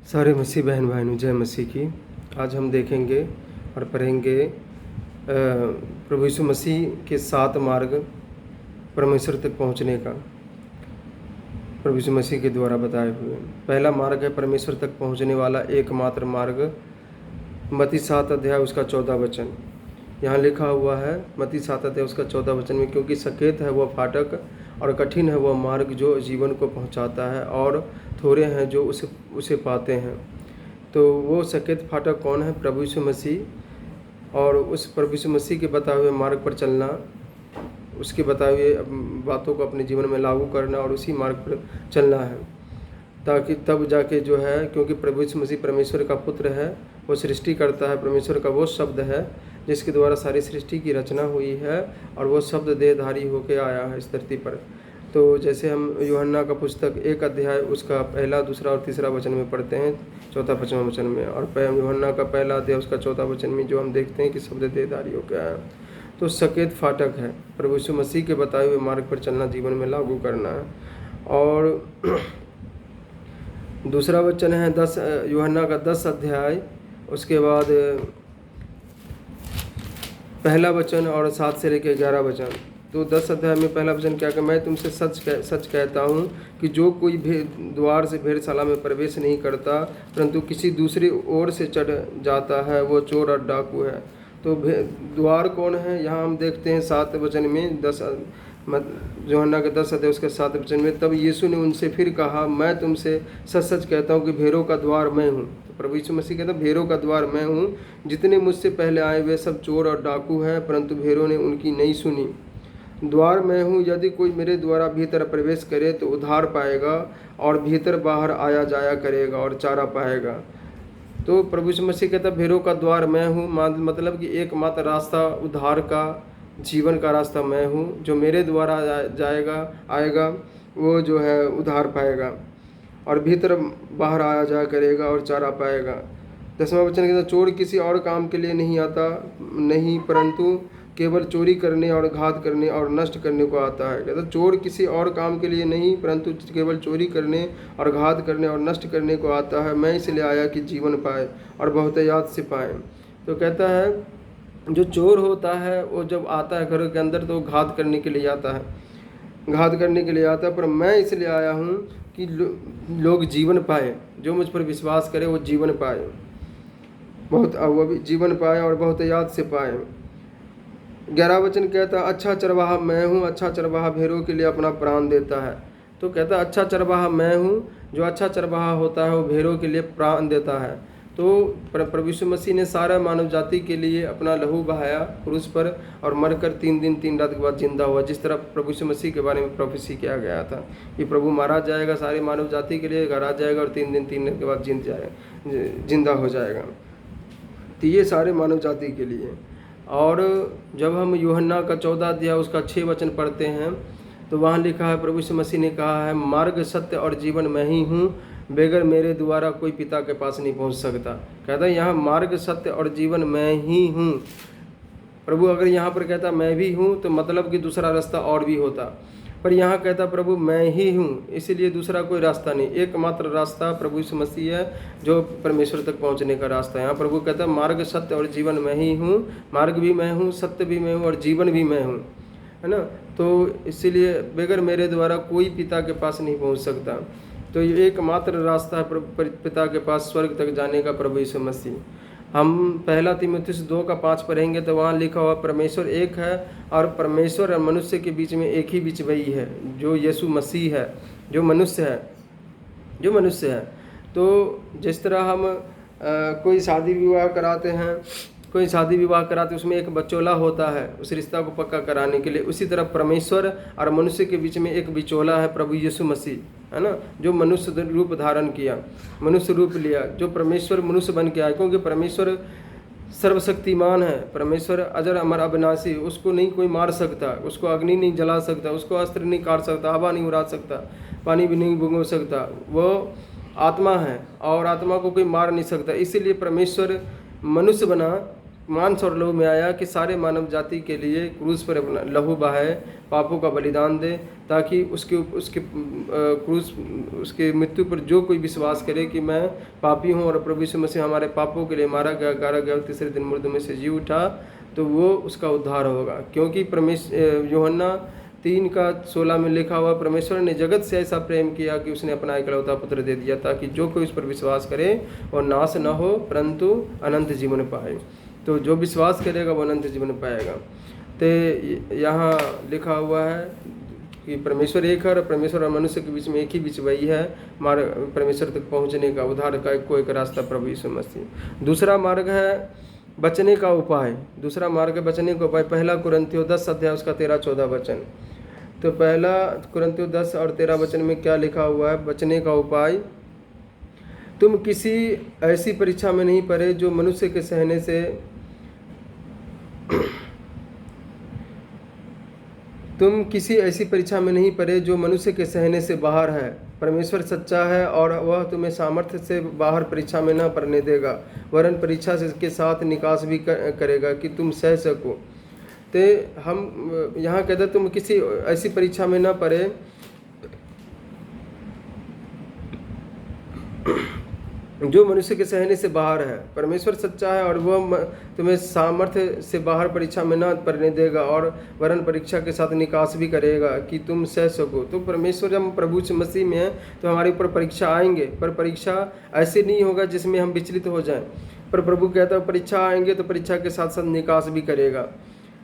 सारे मसीह बहन भाइयों, जय मसीह की। आज हम देखेंगे और पढ़ेंगे प्रभु यीशु मसीह के 7 मार्ग परमेश्वर तक पहुंचने का, प्रभु यीशु मसीह के द्वारा बताए हुए। पहला मार्ग है परमेश्वर तक पहुंचने वाला एकमात्र मार्ग, मत्ती 7 अध्याय उसका 14 वचन। यहाँ लिखा हुआ है मत्ती 7 अध्याय उसका 14 वचन में, क्योंकि सकेत है वह फाटक और कठिन है वह मार्ग जो जीवन को पहुंचाता है, और थोड़े हैं जो उसे पाते हैं। तो वो सकेत फाटक कौन है? प्रभु यीशु मसीह। और उस प्रभु यीशु मसीह के बताए हुए मार्ग पर चलना, उसके बताए हुए बातों को अपने जीवन में लागू करना और उसी मार्ग पर चलना है, ताकि तब जाके जो है, क्योंकि प्रभु यीशु मसीह परमेश्वर का पुत्र है, वो सृष्टि करता है, परमेश्वर का वो शब्द है जिसके द्वारा सारी सृष्टि की रचना हुई है, और वो शब्द देहधारी होकर आया है इस धरती पर। तो जैसे हम यूहन्ना का पुस्तक 1 अध्याय उसका 1, 2 और 3 वचन में पढ़ते हैं, 4, 5 वचन में, और यूहन्ना का 1 अध्याय उसका 4 वचन में जो हम देखते हैं कि शब्द देहधारी होकर आया। तो सकेत फाटक है, प्रभु यीशु मसीह के बताए हुए मार्ग पर चलना, जीवन में लागू करना है। और दूसरा वचन है यूहन्ना का 10 अध्याय उसके बाद 1 वचन और 7 से लेकर 11 वचन। तो 10 अध्याय में पहला वचन क्या कि मैं तुमसे सच कहता हूँ कि जो कोई द्वार से भेड़शाला में प्रवेश नहीं करता, परंतु किसी दूसरी ओर से चढ़ जाता है, वो चोर और डाकू है। तो द्वार कौन है? यहाँ हम देखते हैं 7 वचन में, यूहन्ना के 10 अध्याय उसके 7 वचन में, तब यीशु ने उनसे फिर कहा, मैं तुमसे सच सच कहता हूँ कि भेड़ों का द्वार मैं हूँ। तो प्रभु यीशु मसीह कहता, भेड़ों का द्वार मैं हूँ। जितने मुझसे पहले आए वे सब चोर और डाकू हैं, परंतु भेड़ों ने उनकी नहीं सुनी। द्वार मैं हूँ, यदि कोई मेरे द्वारा भीतर प्रवेश करे तो उद्धार पाएगा, और भीतर बाहर आया जाया करेगा और चारा पाएगा। तो प्रभु यीशु मसीह कहता, भेड़ों का द्वार मैं हूँ, मतलब कि एकमात्र रास्ता उद्धार का, जीवन का रास्ता मैं हूँ। जो मेरे द्वारा आएगा वो जो है उद्धार पाएगा, और भीतर बाहर आया जाया करेगा और चारा पाएगा। 10वां वचन कहता, चोर किसी और काम के लिए नहीं आता, नहीं, परंतु केवल चोरी करने और घात करने और नष्ट करने को आता है। कहता चोर किसी और काम के लिए नहीं, परंतु केवल चोरी करने और घात करने और नष्ट करने को आता है। मैं इसलिए आया कि जीवन पाए और बहुतायत से पाए। तो कहता है जो चोर होता है वो जब आता है घरों के अंदर तो घात करने के लिए आता है, पर मैं इसलिए आया हूँ कि लोग जीवन पाए, जो मुझ पर विश्वास करे वो जीवन पाए, वो भी जीवन पाए और बहुतायत से पाए। 11 वचन कहता, अच्छा चरवाहा मैं हूँ, अच्छा चरवाहा भेड़ों के लिए अपना प्राण देता है। तो कहता अच्छा चरवाहा मैं हूँ, जो अच्छा चरवाहा होता है वो भेड़ों के लिए प्राण देता है। तो प्रभु यीशु मसीह ने सारा मानव जाति के लिए अपना लहू बहाया क्रूस पर, और मरकर 3 दिन 3 रात के बाद जिंदा हुआ। जिस तरह प्रभु यीशु मसीह के बारे में प्रोफेसी किया गया था कि प्रभु मारा जाएगा सारे मानव जाति के लिए, घर आ जाएगा और 3 दिन 3 रात के बाद जिंदा हो जाएगा। तो ये सारे मानव जाति के लिए। और जब हम यूहन्ना का 14 अध्याय उसका 6 वचन पढ़ते हैं तो वहाँ लिखा है, प्रभु यीशु मसीह ने कहा है, मार्ग सत्य और जीवन मैं ही हूँ, बगैर मेरे द्वारा कोई पिता के पास नहीं पहुँच सकता। कहता है यहाँ मार्ग सत्य और जीवन मैं ही हूँ। प्रभु अगर यहाँ पर कहता मैं भी हूँ तो मतलब कि दूसरा रास्ता और भी होता, पर यहाँ कहता प्रभु मैं ही हूँ, इसीलिए दूसरा कोई रास्ता नहीं, एकमात्र रास्ता प्रभु यीशु मसीह है जो परमेश्वर तक पहुँचने का रास्ता है। यहाँ प्रभु कहता मार्ग सत्य और जीवन मैं ही हूँ, मार्ग भी मैं हूँ, सत्य भी मैं हूँ और जीवन भी मैं हूँ, है ना। तो इसीलिए बगैर मेरे द्वारा कोई पिता के पास नहीं पहुँच सकता। तो ये एकमात्र रास्ता है पिता के पास, स्वर्ग तक जाने का, प्रभु यीशु मसीह। हम 1 तीमुथियुस 2 का 5 पढ़ेंगे तो वहाँ लिखा हुआ परमेश्वर एक है, और परमेश्वर और मनुष्य के बीच में एक ही बीच वही है जो यीशु मसीह है, जो मनुष्य है। तो जिस तरह हम कोई शादी विवाह कराते उसमें एक बचोला होता है उस रिश्ता को पक्का कराने के लिए, उसी तरह परमेश्वर और मनुष्य के बीच में एक बिचौला है प्रभु यीशु मसीह, है ना, जो मनुष्य रूप धारण किया, मनुष्य रूप लिया, जो परमेश्वर मनुष्य बन के आया। क्योंकि परमेश्वर सर्वशक्तिमान है, परमेश्वर अजर अमर अविनाशी, उसको नहीं कोई मार सकता, उसको अग्नि नहीं जला सकता, उसको अस्त्र नहीं काट सकता, हवा नहीं उड़ा सकता, पानी भी नहीं भिगो सकता। वो आत्मा है और आत्मा को कोई मार नहीं सकता। इसीलिए परमेश्वर मनुष्य बना मांस और लहू में आया कि सारे मानव जाति के लिए क्रूस पर अपना लहू बहाए, पापों का बलिदान दे, ताकि उसके क्रूस उसके मृत्यु पर जो कोई विश्वास करे कि मैं पापी हूँ और प्रभु यीशु मसीह हमारे पापों के लिए मारा गया, गाड़ा गया, तीसरे दिन मुर्दों में से जी उठा, तो वो उसका उद्धार होगा। क्योंकि यूहन्ना 3:16 में लिखा हुआ, परमेश्वर ने जगत से ऐसा प्रेम किया कि उसने अपना इकलौता पुत्र दे दिया, ताकि जो कोई उस पर विश्वास करे और नाश न हो परंतु अनंत जीवन पाए। तो जो विश्वास करेगा वो अनंत जीवन पाएगा। तो यहाँ लिखा हुआ है कि परमेश्वर एक है और परमेश्वर और मनुष्य के बीच में एक ही बीच वही है मार्ग, परमेश्वर तक पहुँचने का, उद्धार का एक रास्ता प्रभु यीशु मसीह। दूसरा मार्ग है बचने का उपाय। दूसरा मार्ग है बचने का उपाय। पहला कुरिन्थियों 10 अध्याय उसका 13-14 वचन। तो पहला कुरिन्थियों 10 और 13 वचन में क्या लिखा हुआ है? बचने का उपाय, तुम किसी ऐसी परीक्षा में नहीं पड़े जो मनुष्य के सहने से तुम किसी ऐसी परीक्षा में नहीं पड़े जो मनुष्य के सहने से बाहर है। परमेश्वर सच्चा है और वह तुम्हें सामर्थ्य से बाहर परीक्षा में न पड़ने देगा, वरन परीक्षा से के साथ निकास भी करेगा कि तुम सह सको। तो हम यहाँ कहते तुम किसी ऐसी परीक्षा में न पड़े जो मनुष्य के सहने से बाहर है। परमेश्वर सच्चा है और वह तुम्हें सामर्थ्य से बाहर परीक्षा में न पड़ने देगा और वरन परीक्षा के साथ निकास भी करेगा कि तुम सह सको। तो परमेश्वर जब हम प्रभु यीशु मसीह में हैं तो हमारे ऊपर परीक्षा आएंगे, पर परीक्षा ऐसे नहीं होगा जिसमें हम विचलित हो जाएं। पर प्रभु कहता है परीक्षा आएंगे तो परीक्षा के साथ साथ निकास भी करेगा,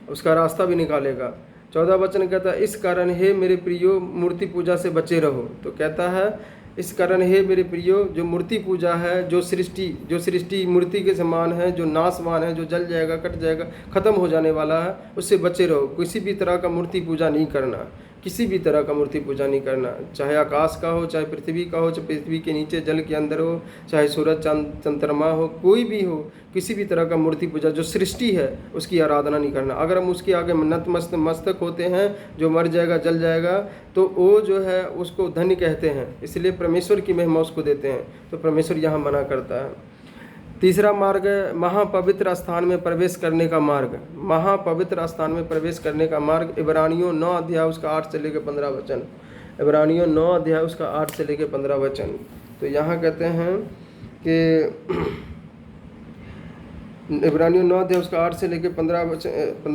उसका रास्ता भी निकालेगा। 14 वचन कहता है, इस कारण हे मेरे प्रियो मूर्ति पूजा से बचे रहो। तो कहता है इस कारण हे मेरे प्रियो, जो मूर्ति पूजा है, जो सृष्टि मूर्ति के समान है, जो नाशवान है, जो जल जाएगा, कट जाएगा, खत्म हो जाने वाला है, उससे बचे रहो। किसी भी तरह का मूर्ति पूजा नहीं करना, किसी भी तरह का मूर्ति पूजा नहीं करना, चाहे आकाश का हो, चाहे पृथ्वी का हो, चाहे पृथ्वी के नीचे जल के अंदर हो, चाहे सूरज चांद चंद्रमा हो, कोई भी हो, किसी भी तरह का मूर्ति पूजा जो सृष्टि है उसकी आराधना नहीं करना। अगर हम उसके आगे मस्तक होते हैं, जो मर जाएगा, जल जाएगा, तो वो जो है उसको धन्य कहते हैं, इसलिए परमेश्वर की महिमा उसको देते हैं। तो परमेश्वर यहाँ मना करता है। तीसरा मार्ग है महापवित्र स्थान में प्रवेश करने का मार्ग। महापवित्र स्थान में प्रवेश करने का मार्ग इब्रानियों 9 अध्याय उसका 8 से लेकर 15 वचन। इब्रानियों 9 अध्याय उसका 8 से लेकर 15 वचन। तो यहाँ कहते हैं कि इब्रानियों 9 अध्याय उसका 8 से लेकर 15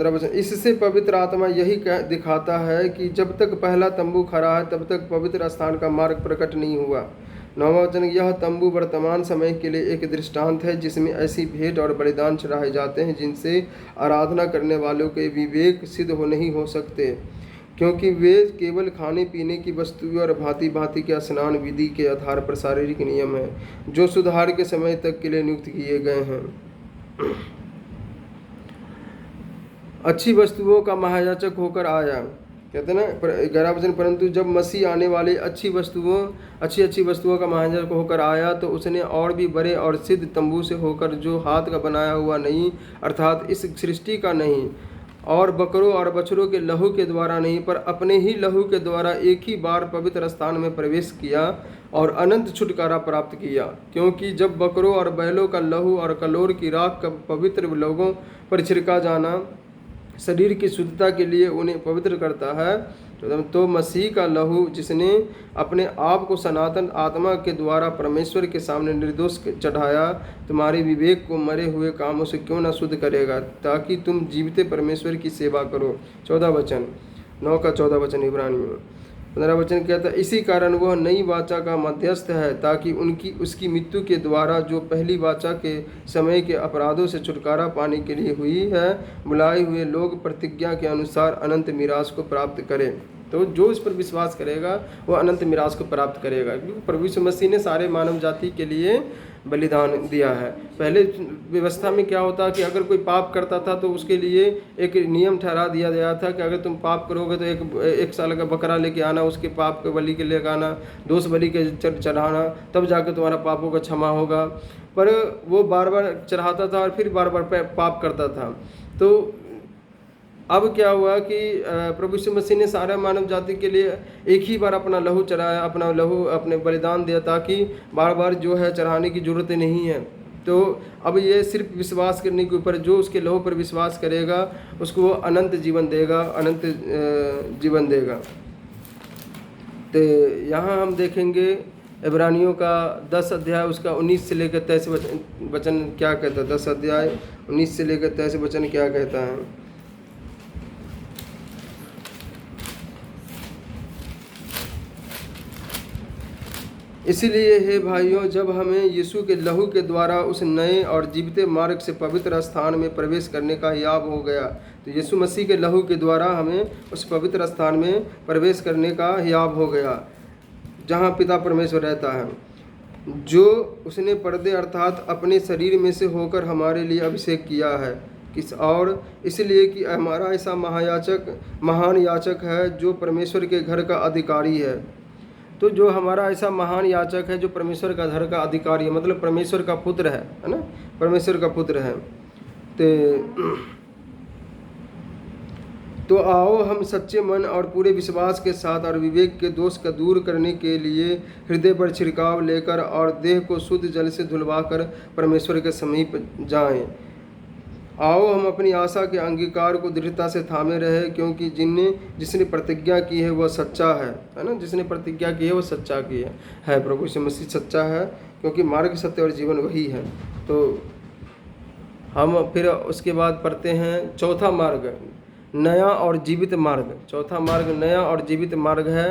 वचन, इससे पवित्र आत्मा यही दिखाता है कि जब तक पहला तंबू खड़ा है तब तक पवित्र स्थान का मार्ग प्रकट नहीं हुआ। 9वां वचन, यह तंबू वर्तमान समय के लिए एक दृष्टांत है जिसमें ऐसी भेंट और बलिदान चढ़ाए जाते हैं जिनसे आराधना करने वालों के विवेक सिद्ध नहीं हो सकते, क्योंकि वे केवल खाने पीने की वस्तुएं और भांति भांति के स्नान विधि के आधार पर शारीरिक नियम हैं जो सुधार के समय तक के लिए नियुक्त किए गए हैं। अच्छी वस्तुओं का महायाजक होकर आया, कहते हैं ना 11 वचन, परंतु जब मसीह आने वाले अच्छी वस्तुओं का महायाजक होकर आया तो उसने और भी बड़े और सिद्ध तंबू से होकर, जो हाथ का बनाया हुआ नहीं अर्थात इस सृष्टि का नहीं, और बकरों और बछड़ों के लहू के द्वारा नहीं, पर अपने ही लहू के द्वारा एक ही बार पवित्र स्थान में प्रवेश किया और अनंत छुटकारा प्राप्त किया। क्योंकि जब बकरों और बैलों का लहू और कलोर की राख का पवित्र लोगों पर छिड़का जाना शरीर की शुद्धता के लिए उन्हें पवित्र करता है, तो मसीह का लहू जिसने अपने आप को सनातन आत्मा के द्वारा परमेश्वर के सामने निर्दोष चढ़ाया, तुम्हारे विवेक को मरे हुए कामों से क्यों न शुद्ध करेगा, ताकि तुम जीवित परमेश्वर की सेवा करो। 14 वचन 9 का 14 वचन इब्रानियों 15 वचन कहता है, इसी कारण वह नई वाचा का मध्यस्थ है, ताकि उसकी मृत्यु के द्वारा जो पहली वाचा के समय के अपराधों से छुटकारा पाने के लिए हुई है, बुलाए हुए लोग प्रतिज्ञा के अनुसार अनंत मीरास को प्राप्त करें। तो जो इस पर विश्वास करेगा वह अनंत मीरास को प्राप्त करेगा, क्योंकि प्रभु यीशु मसीह ने सारे मानव जाति के लिए बलिदान दिया है। पहले व्यवस्था में क्या होता कि अगर कोई पाप करता था तो उसके लिए एक नियम ठहरा दिया गया था कि अगर तुम पाप करोगे तो एक साल का बकरा लेके आना, उसके पाप के बलि के लेकर आना, दोष बलि के चढ़ाना, तब जाकर तुम्हारा पापों का क्षमा होगा। पर वो बार बार चढ़ाता था और फिर बार बार पाप करता था। तो अब क्या हुआ कि प्रभु यीशु मसीह ने सारा मानव जाति के लिए एक ही बार अपना लहू चढ़ाया, अपना लहू अपने बलिदान दिया, ताकि बार बार जो है चढ़ाने की ज़रूरत नहीं है। तो अब ये सिर्फ विश्वास करने के ऊपर, जो उसके लहू पर विश्वास करेगा उसको वो अनंत जीवन देगा, अनंत जीवन देगा। तो यहाँ हम देखेंगे इब्रानियों का 10 अध्याय उसका 19 से लेकर 23 वचन क्या कहता है। 10 अध्याय 19 से लेकर 23 वचन क्या कहता है। इसलिए हे भाइयों, जब हमें यीशु के लहू के द्वारा उस नए और जीवित मार्ग से पवित्र स्थान में प्रवेश करने का हियाब हो गया, तो यीशु मसीह के लहू के द्वारा हमें उस पवित्र स्थान में प्रवेश करने का हियाब हो गया जहाँ पिता परमेश्वर रहता है, जो उसने पर्दे अर्थात अपने शरीर में से होकर हमारे लिए अभिषेक किया है। किस और इसलिए कि हमारा ऐसा महान याचक है जो परमेश्वर के घर का अधिकारी है। तो जो हमारा ऐसा महान याचक है जो परमेश्वर का घर का अधिकारी है, मतलब परमेश्वर का पुत्र है ना, परमेश्वर का पुत्र है। तो आओ हम सच्चे मन और पूरे विश्वास के साथ और विवेक के दोष का दूर करने के लिए हृदय पर छिड़काव लेकर और देह को शुद्ध जल से धुलवाकर परमेश्वर के समीप जाएं। आओ हम अपनी आशा के अंगीकार को दृढ़ता से थामे रहे, क्योंकि जिसने प्रतिज्ञा की है वह सच्चा है ना, जिसने प्रतिज्ञा की है वह सच्चा की है। प्रभु यीशु मसीह सच्चा है, क्योंकि मार्ग, सत्य और जीवन वही है। तो हम फिर उसके बाद पढ़ते हैं चौथा मार्ग, नया और जीवित मार्ग। चौथा मार्ग नया और जीवित मार्ग है।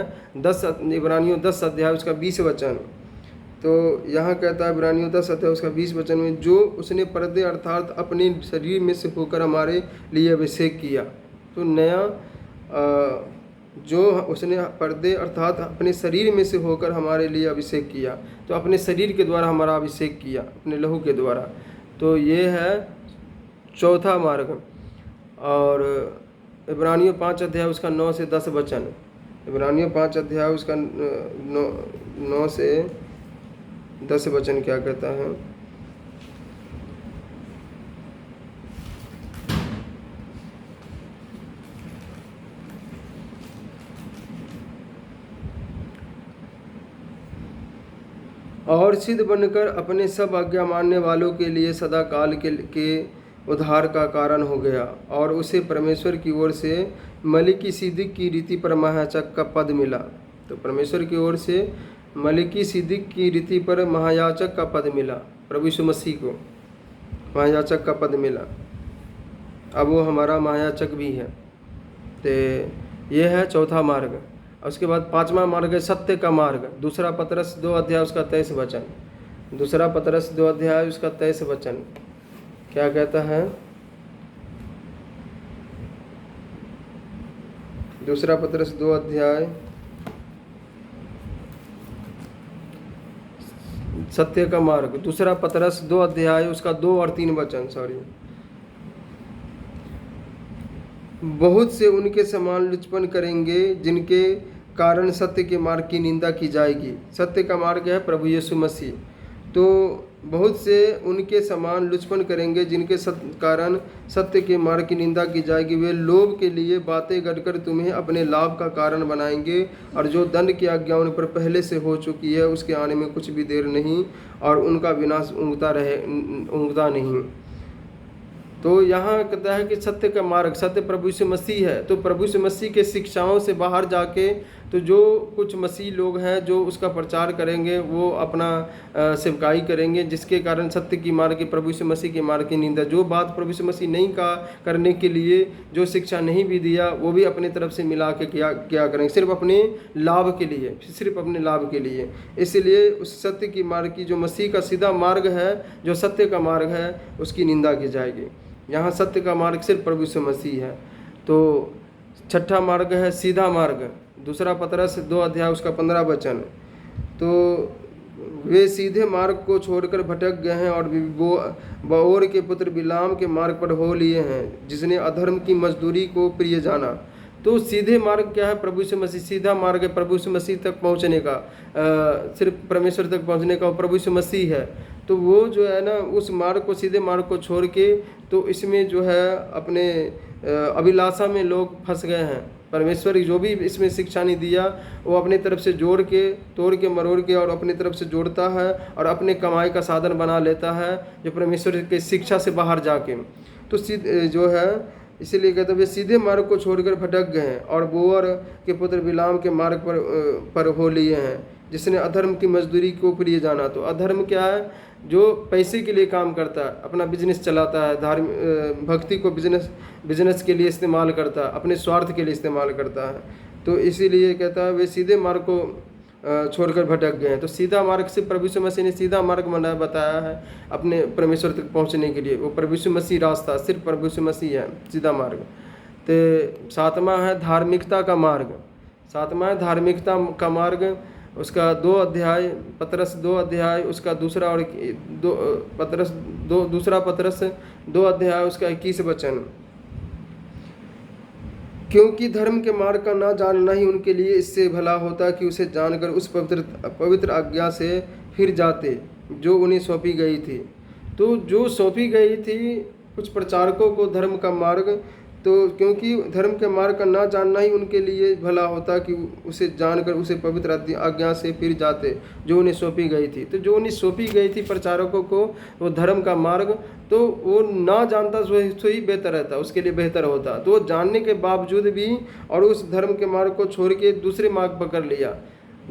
इब्रानियों 10 अध्याय उसका 20 वचन। तो यहाँ कहता है इब्रानियों 10 अध्याय उसका 20 वचन में, जो उसने पर्दे अर्थात अपने शरीर में से होकर हमारे लिए अभिषेक किया। तो नया जो उसने पर्दे अर्थात अपने शरीर में से होकर हमारे लिए अभिषेक किया, तो अपने शरीर के द्वारा हमारा अभिषेक किया, अपने लहू के द्वारा। तो ये है चौथा मार्ग। और इब्रानियों 5 अध्याय उसका 9 से 10 वचन। इब्रानियों 5 अध्याय उसका 9 से 10 वचन क्या कहता है। और सिद्ध बनकर अपने सब आज्ञा मानने वालों के लिए सदा काल के उद्धार का कारण हो गया, और उसे परमेश्वर की ओर से मलिकिसिदक की रीति पर महायाजक का पद मिला। तो परमेश्वर की ओर से मलिकिसिदक की रीति पर महायाजक का पद मिला। प्रभु यीशु मसीह को महायाजक का पद मिला, अब वो हमारा महायाजक भी है। तो ये है चौथा मार्ग। उसके बाद पांचवा मार्ग है सत्य का मार्ग। दूसरा पतरस 2 अध्याय उसका 23 वचन। दूसरा पतरस 2 अध्याय उसका 23 वचन क्या कहता है। दूसरा पतरस 2 अध्याय सत्य का मार्ग। दूसरा पतरस 2 अध्याय उसका 2 और 3 वचन। बहुत से उनके समान लुचपन करेंगे जिनके कारण सत्य के मार्ग की निंदा की जाएगी। सत्य का मार्ग है प्रभु यीशु मसीह। तो बहुत से उनके समान लुचपन करेंगे जिनके कारण सत्य के मार्ग की निंदा की जाएगी। वे लोभ के लिए बातें गढ़कर तुम्हें अपने लाभ का कारण बनाएंगे, और जो दंड की आज्ञा उन पर पहले से हो चुकी है उसके आने में कुछ भी देर नहीं, और उनका विनाश ऊँघता नहीं। तो यहाँ कहता है कि सत्य का मार्ग, सत्य प्रभु यीशु मसीह है। तो प्रभु यीशु मसीह के शिक्षाओं से बाहर जाके तो जो कुछ मसीह लोग हैं जो उसका प्रचार करेंगे, वो अपना सेवकाई करेंगे, जिसके कारण सत्य की मार्ग की, प्रभु यीशु मसीह के मार्ग की निंदा, जो बात प्रभु यीशु मसीह नहीं कहा करने के लिए, जो शिक्षा नहीं भी दिया, वो भी अपनी तरफ से मिला के क्या करेंगे, सिर्फ अपने लाभ के लिए, सिर्फ अपने लाभ के लिए। इसलिए उस सत्य की मार्ग की, जो मसीह का सीधा मार्ग है, जो सत्य का मार्ग है, उसकी निंदा की जाएगी। यहाँ सत्य का मार्ग सिर्फ प्रभु यीशु मसीह है। तो छठा मार्ग है सीधा मार्ग। दूसरा पतरस 2 अध्याय उसका 15 वचन। तो वे सीधे मार्ग को छोड़कर भटक गए हैं और बओर के पुत्र बिलाम के मार्ग पर हो लिए हैं, जिसने अधर्म की मजदूरी को प्रिय जाना। तो सीधे मार्ग क्या है? प्रभु यीशु मसीह। सीधा मार्ग है प्रभु यीशु मसीह तक पहुंचने का, सिर्फ परमेश्वर तक पहुंचने का प्रभु यीशु मसीह है। तो वो जो है ना, उस मार्ग को, सीधे मार्ग को छोड़ के, तो इसमें जो है अपने अभिलाषा में लोग फंस गए हैं। परमेश्वर जो भी इसमें शिक्षा नहीं दिया वो अपनी तरफ से जोड़ के, तोड़ के, मरोड़ के और अपनी तरफ से जोड़ता है और अपने कमाई का साधन बना लेता है, जो परमेश्वर के शिक्षा से बाहर जाके। तो जो है, इसीलिए कहते हैं वे सीधे मार्ग को छोड़कर भटक गए हैं और बोअर के पुत्र बिलाम के मार्ग पर हो लिए हैं, जिसने अधर्म की मजदूरी को प्रिय जाना। तो अधर्म क्या है? जो पैसे के लिए काम करता है, अपना बिजनेस चलाता है, भक्ति को बिजनेस के लिए इस्तेमाल करता है, अपने स्वार्थ के लिए इस्तेमाल करता है। तो इसीलिए कहता है वे सीधे मार्ग को छोड़कर भटक गए हैं। तो सीधा मार्ग से प्रभु यीशु मसीह ने सीधा मार्ग बताया है अपने परमेश्वर तक पहुंचने के लिए। वो प्रभु यीशु मसीह रास्ता, सिर्फ प्रभु यीशु मसीह है सीधा मार्ग। तो सातवां है धार्मिकता का मार्ग। सातवां है धार्मिकता का मार्ग, उसका 2 अध्याय, पतरस 2 अध्याय, उसका दूसरा और दूसरा पतरस 2 अध्याय, उसका 21 वचन। क्योंकि धर्म के मार्ग का ना जानना ही उनके लिए इससे भला होता कि उसे जानकर उस पवित्र आज्ञा से फिर जाते जो उन्हें सौंपी गई थी। तो जो सौंपी गई थी कुछ प्रचारकों को धर्म का मार्ग, तो क्योंकि धर्म के मार्ग का ना जानना ही उनके लिए भला होता कि उसे जानकर उसे पवित्र आज्ञा से फिर जाते जो उन्हें सौंपी गई थी। तो जो उन्हें सौंपी गई थी प्रचारकों को वो धर्म का मार्ग, तो वो ना जानता तो ही बेहतर रहता, उसके लिए बेहतर होता। तो वो जानने के बावजूद भी और उस धर्म के मार्ग को छोड़ के दूसरे मार्ग पकड़ लिया।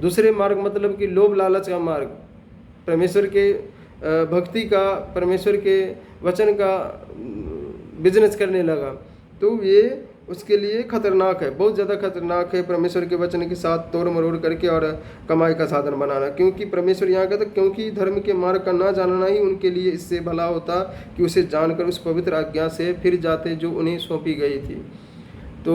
दूसरे मार्ग मतलब कि लोभ लालच का मार्ग, परमेश्वर के भक्ति का, परमेश्वर के वचन का बिजनेस करने लगा। तो ये उसके लिए खतरनाक है, बहुत ज़्यादा खतरनाक है परमेश्वर के वचन के साथ तोड़ मरोड़ करके और कमाई का साधन बनाना। क्योंकि परमेश्वर यहाँ कहता, क्योंकि धर्म के मार्ग का ना जानना ही उनके लिए इससे भला होता कि उसे जानकर उस पवित्र आज्ञा से फिर जाते जो उन्हें सौंपी गई थी। तो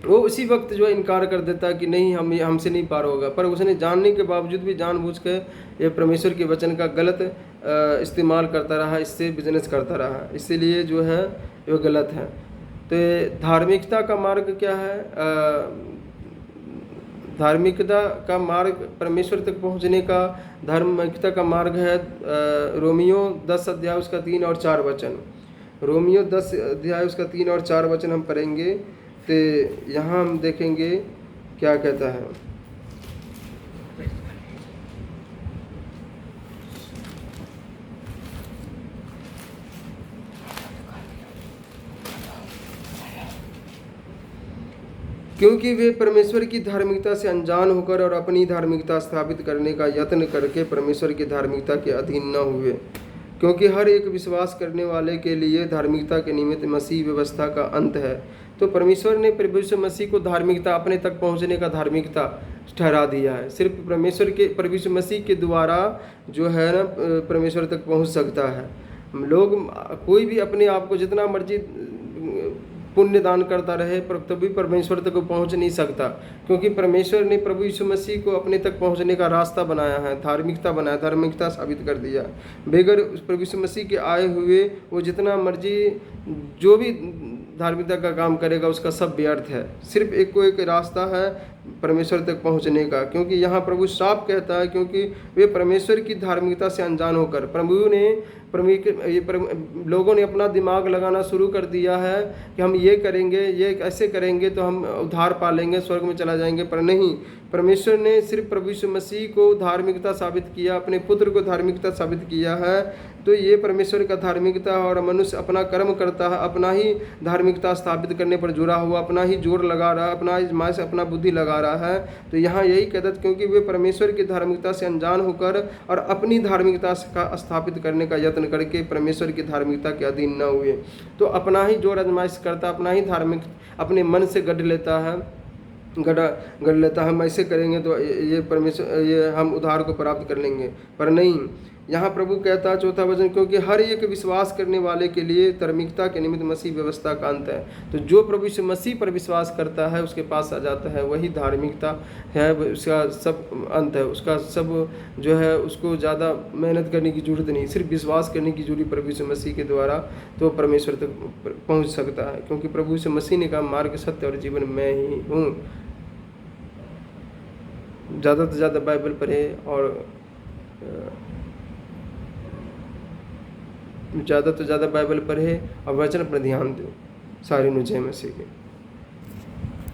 वो उसी वक्त जो इनकार कर देता कि नहीं, हमसे नहीं पार होगा, पर उसने जानने के बावजूद भी जानबूझ के ये परमेश्वर के वचन का गलत इस्तेमाल करता रहा, इससे बिजनेस करता रहा, इसीलिए जो है वो गलत है। तो धार्मिकता का मार्ग क्या है? धार्मिकता का मार्ग परमेश्वर तक पहुंचने का धार्मिकता का मार्ग है रोमियो 10 अध्याय उसका 3 और 4 वचन। रोमियो 10 अध्याय उसका 3 और 4 वचन हम पढ़ेंगे। तो यहाँ हम देखेंगे क्या कहता है। क्योंकि वे परमेश्वर की धार्मिकता से अनजान होकर और अपनी धार्मिकता स्थापित करने का यत्न करके परमेश्वर की धार्मिकता के अधीन न हुए। क्योंकि हर एक विश्वास करने वाले के लिए धार्मिकता के निमित्त मसीह व्यवस्था का अंत है। तो परमेश्वर ने प्रभु यीशु मसीह को धार्मिकता, अपने तक पहुंचने का धार्मिकता ठहरा दिया है। सिर्फ प्रभु यीशु मसीह के द्वारा जो है ना परमेश्वर तक पहुंच सकता है। लोग, कोई भी अपने आप को जितना मर्जी पुण्य दान करता रहे पर तभी परमेश्वर तक पहुंच नहीं सकता, क्योंकि परमेश्वर ने प्रभु यीशु मसीह को अपने तक पहुंचने का रास्ता बनाया है, धार्मिकता बनाया, धार्मिकता साबित कर दिया। बगैर उस प्रभु यीशु मसीह के आए हुए वो जितना मर्जी जो भी धार्मिकता का काम करेगा उसका सब व्यर्थ है। सिर्फ एक रास्ता है परमेश्वर तक पहुंचने का, क्योंकि यहाँ प्रभु साफ कहता है, क्योंकि वे परमेश्वर की धार्मिकता से अनजान होकर लोगों ने अपना दिमाग लगाना शुरू कर दिया है कि हम ये करेंगे, ये ऐसे करेंगे तो हम उद्धार पा लेंगे, स्वर्ग में चला जाएंगे। पर नहीं, परमेश्वर ने सिर्फ प्रभु यीशु मसीह को धार्मिकता साबित किया, अपने पुत्र को धार्मिकता साबित किया है। तो ये परमेश्वर का धार्मिकता, और मनुष्य अपना कर्म करता है, अपना ही धार्मिकता स्थापित करने पर जुड़ा हुआ, अपना ही जोर लगा रहा है, अपना इजमाइश से अपना बुद्धि लगा रहा है। तो यहाँ यही कहता, क्योंकि वे परमेश्वर की धार्मिकता से अनजान होकर और अपनी धार्मिकता का स्थापित करने का यत्न करके परमेश्वर की धार्मिकता के अधीन न हुए। तो अपना ही जोर आजमाइश करता, अपना ही धार्मिक अपने मन से गढ़ लेता है, गढ़ लेता है, हम ऐसे करेंगे तो ये परमेश्वर, ये हम उद्धार को प्राप्त कर लेंगे। पर नहीं, यहाँ प्रभु कहता है 4वां वचन, क्योंकि हर एक विश्वास करने वाले के लिए धार्मिकता के निमित्त मसीह व्यवस्था का अंत है। तो जो प्रभु यीशु मसीह पर विश्वास करता है, उसके पास आ जाता है, वही धार्मिकता है, उसका सब अंत है, उसका सब जो है, उसको ज़्यादा मेहनत करने की जरूरत नहीं, सिर्फ विश्वास करने की जरूरत प्रभु यीशु मसीह के द्वारा तो परमेश्वर तक पहुँच सकता है। क्योंकि प्रभु यीशु मसीह ने कहा, मार्ग, सत्य और जीवन मैं ही हूँ। ज़्यादा से ज़्यादा बाइबल पढ़े और ज़्यादा से ज़्यादा बाइबल पढ़े और वचन पर ध्यान दो। सारी जय मसीह के।